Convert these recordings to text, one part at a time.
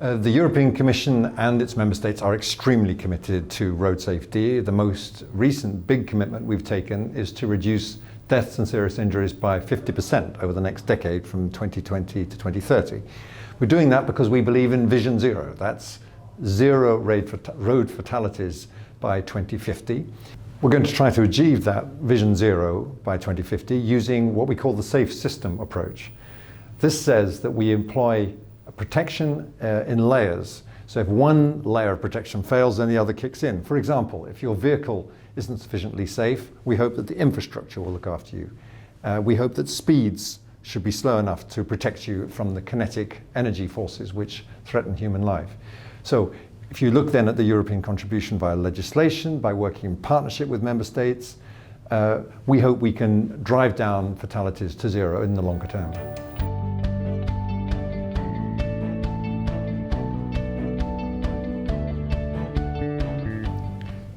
The European Commission and its member states are extremely committed to road safety. The most recent big commitment we've taken is to reduce deaths and serious injuries by 50% over the next decade from 2020 to 2030. We're doing that because we believe in Vision Zero. That's zero road fatalities by 2050. We're going to try to achieve that Vision Zero by 2050 using what we call the safe system approach. This says that we employ protection in layers. So if one layer of protection fails, then the other kicks in. For example, if your vehicle isn't sufficiently safe, we hope that the infrastructure will look after you. We hope that speeds should be slow enough to protect you from the kinetic energy forces which threaten human life. So if you look then at the European contribution via legislation, by working in partnership with member states, we hope we can drive down fatalities to zero in the longer term.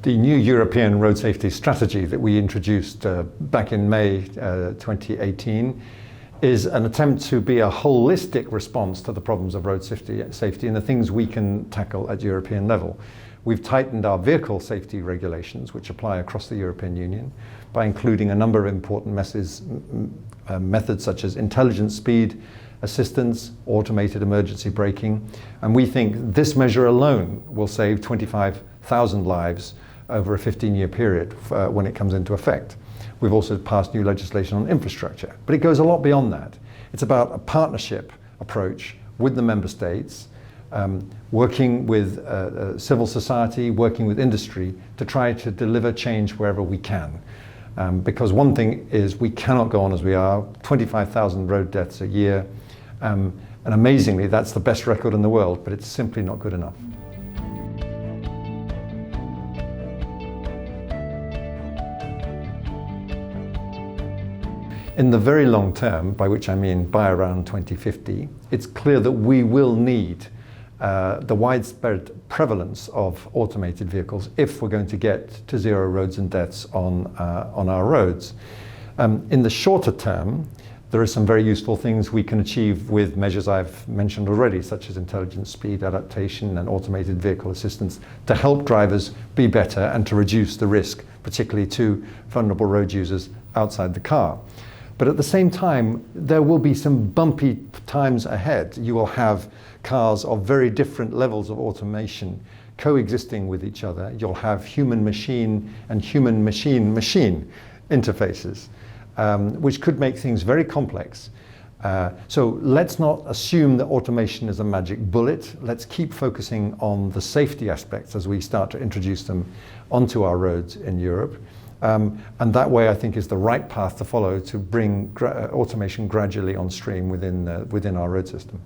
The new European road safety strategy that we introduced back in May 2018 is an attempt to be a holistic response to the problems of road safety and the things we can tackle at European level. We've tightened our vehicle safety regulations, which apply across the European Union, by including a number of important methods such as intelligent speed assistance, automated emergency braking, and we think this measure alone will save 25,000 lives over a 15-year period when it comes into effect. We've also passed new legislation on infrastructure, but it goes a lot beyond that. It's about a partnership approach with the member states, working with civil society, working with industry to try to deliver change wherever we can. Because one thing is we cannot go on as we are, 25,000 road deaths a year, and amazingly that's the best record in the world, but it's simply not good enough. In the very long term, by which I mean by around 2050, it's clear that we will need the widespread prevalence of automated vehicles if we're going to get to zero roads and deaths on our roads. In the shorter term, there are some very useful things we can achieve with measures I've mentioned already, such as intelligent speed adaptation and automated vehicle assistance, to help drivers be better and to reduce the risk, particularly to vulnerable road users outside the car. But at the same time, there will be some bumpy times ahead. You will have cars of very different levels of automation coexisting with each other. You'll have human-machine and human-machine-machine interfaces, which could make things very complex. So let's not assume that automation is a magic bullet. Let's keep focusing on the safety aspects as we start to introduce them onto our roads in Europe. And that way, I think, is the right path to follow to bring automation gradually on stream within our road system.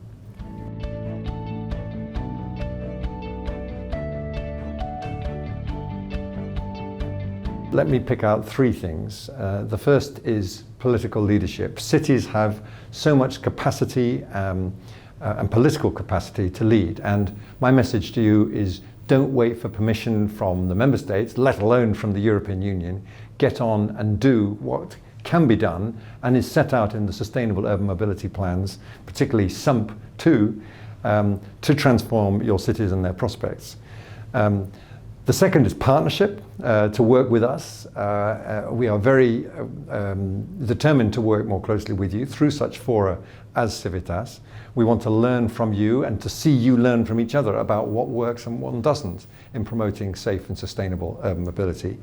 Let me pick out three things. The first is political leadership. Cities have so much capacity and political capacity to lead. And my message to you is don't wait for permission from the member states, let alone from the European Union. Get on and do what can be done and is set out in the Sustainable Urban Mobility Plans, particularly SUMP 2, to transform your cities and their prospects. The second is partnership, to work with us. We are very determined to work more closely with you through such fora as CIVITAS. We want to learn from you and to see you learn from each other about what works and what doesn't in promoting safe and sustainable urban mobility.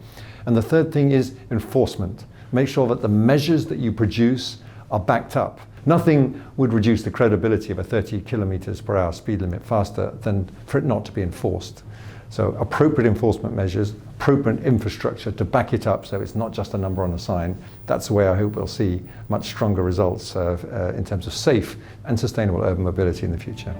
And the third thing is enforcement. Make sure that the measures that you produce are backed up. Nothing would reduce the credibility of a 30 kilometers per hour speed limit faster than for it not to be enforced. So appropriate enforcement measures, appropriate infrastructure to back it up so it's not just a number on a sign. That's the way I hope we'll see much stronger results in terms of safe and sustainable urban mobility in the future.